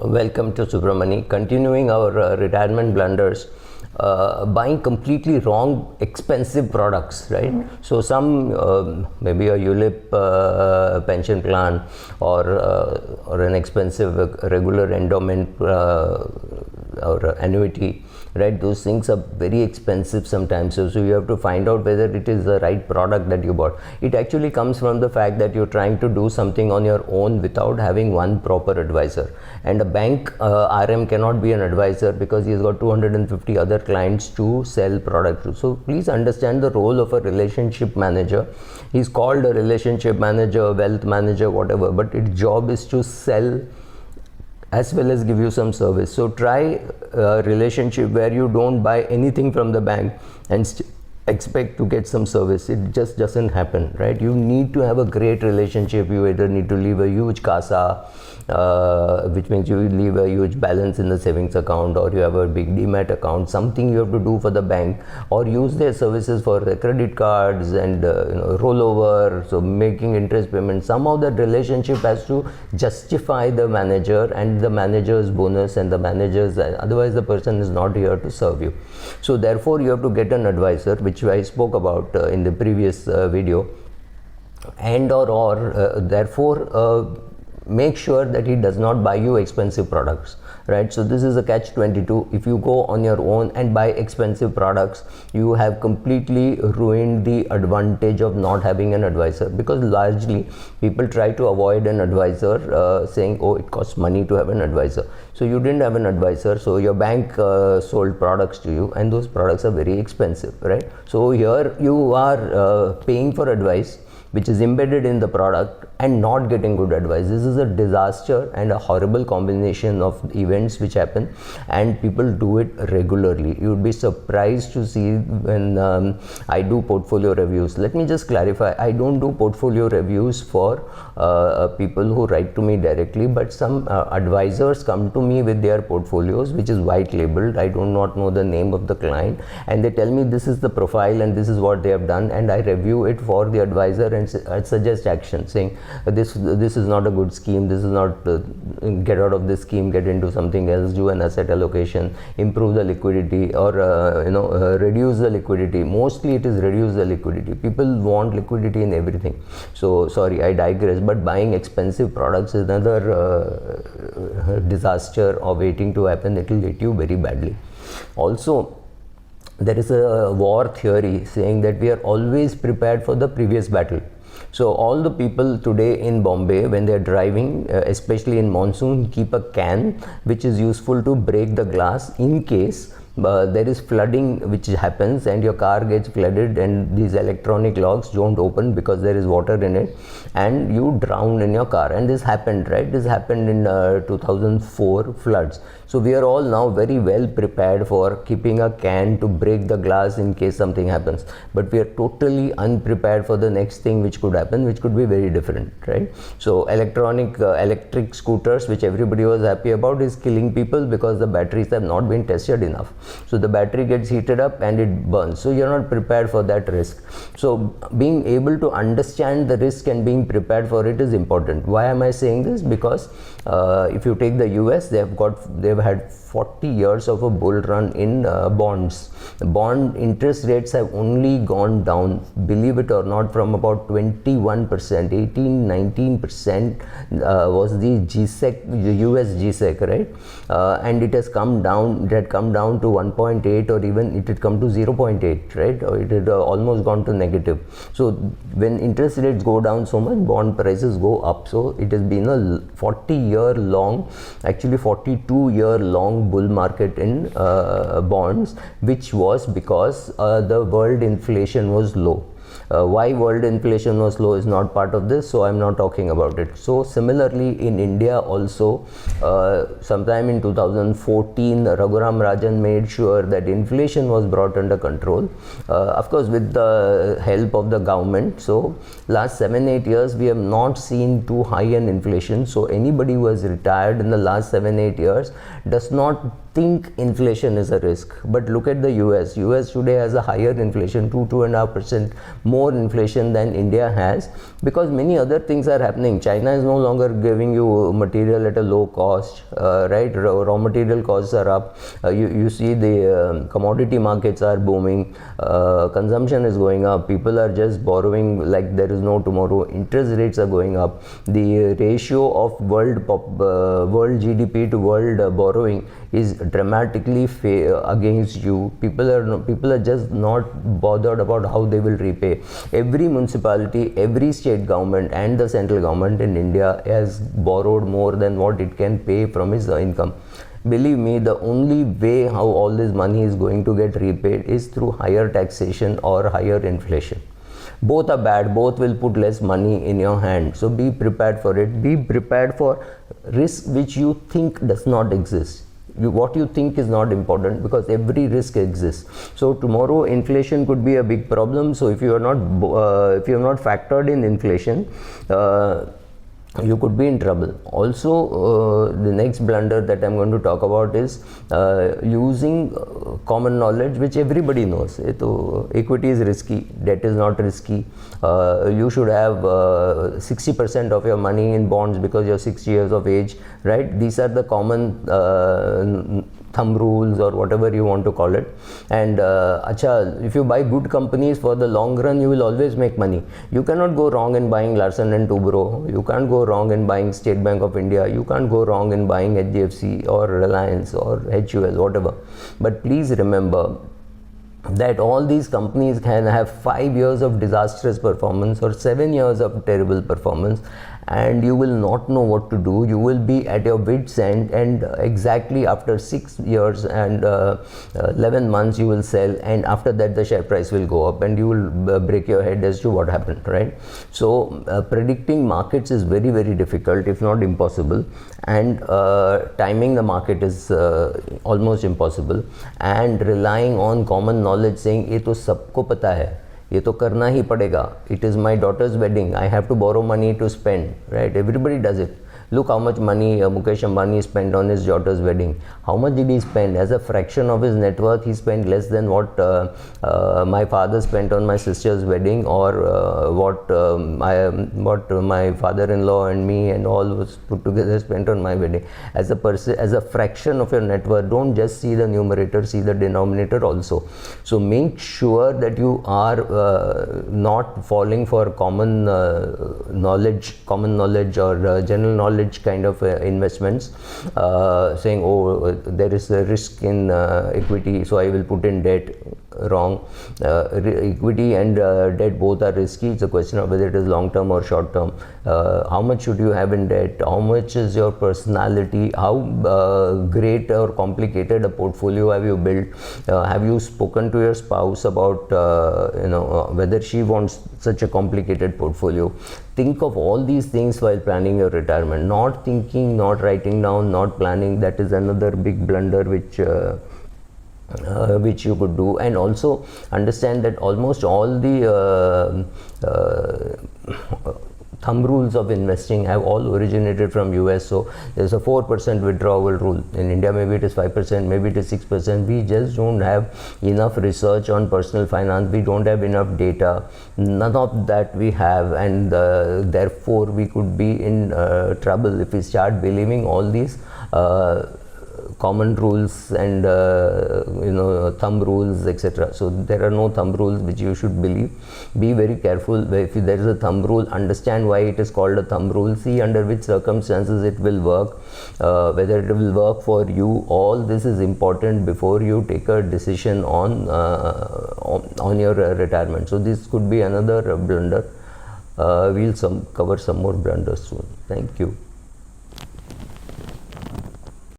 Welcome to Subramani. Continuing our retirement blunders, buying completely wrong, expensive products, right? So some maybe a ULIP pension plan or an expensive regular endowment or annuity, right? Those things are very expensive sometimes, so you have to find out whether it is the right product that you bought. It actually comes from the fact that you're trying to do something on your own without having one proper advisor, and a bank RM cannot be an advisor because he's got 250 other clients to sell product to. So please understand the role of a relationship manager. He's called a relationship manager, wealth manager, whatever, but its job is to sell as well as give you some service. So try a relationship where you don't buy anything from the bank and expect to get some service. It just doesn't happen, right? You need to have a great relationship. You either need to leave a huge casa, which means you leave a huge balance in the savings account, or you have a big demat account, something you have to do for the bank, or use their services for the credit cards and rollover, so making interest payments. Somehow that relationship has to justify the manager and the manager's bonus and the manager's, otherwise the person is not here to serve you. So therefore you have to get an advisor, which I spoke about in the previous video, and therefore make sure that he does not buy you expensive products, right? So this is a catch-22. If you go on your own and buy expensive products, you have completely ruined the advantage of not having an advisor, because largely people try to avoid an advisor saying, oh, it costs money to have an advisor. So you didn't have an advisor, so your bank sold products to you, and those products are very expensive, right? So here you are paying for advice which is embedded in the product and not getting good advice. This is a disaster and a horrible combination of events which happen, and people do it regularly. You would be surprised to see when I do portfolio reviews. Let me just clarify, I don't do portfolio reviews for people who write to me directly, but some advisors come to me with their portfolios, which is white labeled. I do not know the name of the client, and they tell me this is the profile and this is what they have done, and I review it for the advisor and suggest action, saying this is not a good scheme, this is not get out of this scheme, get into something else, do an asset allocation, improve the liquidity, or reduce the liquidity. Mostly it is reduce the liquidity. People want liquidity in everything. So sorry, I digress, but buying expensive products is another disaster of waiting to happen. It will hit you very badly. Also, there is a war theory saying that we are always prepared for the previous battle. So all the people today in Bombay, when they are driving, especially in monsoon, keep a can which is useful to break the glass in case there is flooding which happens and your car gets flooded and these electronic locks don't open because there is water in it and you drown in your car. And this happened, right? This happened in 2004 floods. So we are all now very well prepared for keeping a can to break the glass in case something happens, but we are totally unprepared for the next thing which could happen, which could be very different, right? So electric scooters, which everybody was happy about, is killing people because the batteries have not been tested enough. So the battery gets heated up and it burns. So you're not prepared for that risk. So being able to understand the risk and being prepared for it is important. Why am I saying this? Because if you take the US, they've had 40 years of a bull run in bonds. Bond interest rates have only gone down, believe it or not, from about 21%, 18-19% was the GSEC, the US GSEC, right? And it has come down. It had come down to 1.8, or even it had come to 0.8, right? Or it had almost gone to negative. So when interest rates go down so much, bond prices go up. So it has been a 40-year long, actually 42-year long bull market in bonds, which was because the world inflation was low. Why world inflation was low is not part of this, so I'm not talking about it. So similarly in India also, sometime in 2014, Raghuram Rajan made sure that inflation was brought under control, of course with the help of the government. So last 7-8 years we have not seen too high an inflation. So anybody who has retired in the last 7-8 years does not think inflation is a risk, but look at the US today has a higher inflation, 2.5% more inflation than India has, because many other things are happening. China is no longer giving you material at a low cost, right? Raw material costs are up. You see the commodity markets are booming, consumption is going up, people are just borrowing like there is no tomorrow, interest rates are going up, the ratio of world GDP to world borrowing is dramatically against you. People are just not bothered about how they will repay. Every municipality, every state government and the central government in India has borrowed more than what it can pay from its income. Believe me, the only way how all this money is going to get repaid is through higher taxation or higher inflation. Both are bad, both will put less money in your hand. So be prepared for it. Be prepared for risk which you think does not exist. What you think is not important, because every risk exists. So tomorrow inflation could be a big problem. So if you are not factored in inflation, you could be in trouble. Also, the next blunder that I'm going to talk about is using common knowledge which everybody knows. Equity is risky, debt is not risky. You should have 60% of your money in bonds because you're 60 years of age, right? These are the common thumb rules or whatever you want to call it. And if you buy good companies for the long run, you will always make money. You cannot go wrong in buying Larsen and Toubro. You can't go wrong in buying State Bank of India. You can't go wrong in buying HDFC or Reliance or HUL, whatever. But please remember that all these companies can have 5 years of disastrous performance or 7 years of terrible performance, and you will not know what to do. You will be at your wit's end, and exactly after 6 years and 11 months you will sell, and after that the share price will go up and you will break your head as to what happened, right? So predicting markets is very, very difficult, if not impossible, and timing the market is almost impossible, and relying on common knowledge saying ये तो सबको पता है, ये तो करना ही पड़ेगा, it is my daughter's wedding, I have to borrow money to spend, right? Everybody does it. Look how much money Mukesh Ambani spent on his daughter's wedding. How much did he spend? As a fraction of his net worth, he spent less than what my father spent on my sister's wedding, or what my father-in-law and me and all was put together spent on my wedding. As a fraction of your net worth. Don't just see the numerator, see the denominator also. So make sure that you are not falling for common knowledge or general knowledge kind of investments, saying, oh, there is a risk in equity, so I will put in debt. Wrong. Equity and debt both are risky. It's a question of whether it is long term or short term. How much should you have in debt? How much is your personality? How great or complicated a portfolio have you built? Have you spoken to your spouse about whether she wants such a complicated portfolio? Think of all these things while planning your retirement. Not thinking, not writing down, not planning. That is another big blunder which you could do. And also understand that almost all the thumb rules of investing have all originated from US. So there's a 4% withdrawal rule. In India maybe it is 5%, maybe it is 6%. We just don't have enough research on personal finance. We don't have enough data. None of that we have, and therefore we could be in trouble if we start believing all these common rules and thumb rules, etc. So there are no thumb rules which you should believe. Be very careful. If there is a thumb rule, understand why it is called a thumb rule. See under which circumstances it will work, whether it will work for you. All this is important before you take a decision on your retirement. So this could be another blunder. We'll cover some more blunders soon. Thank you.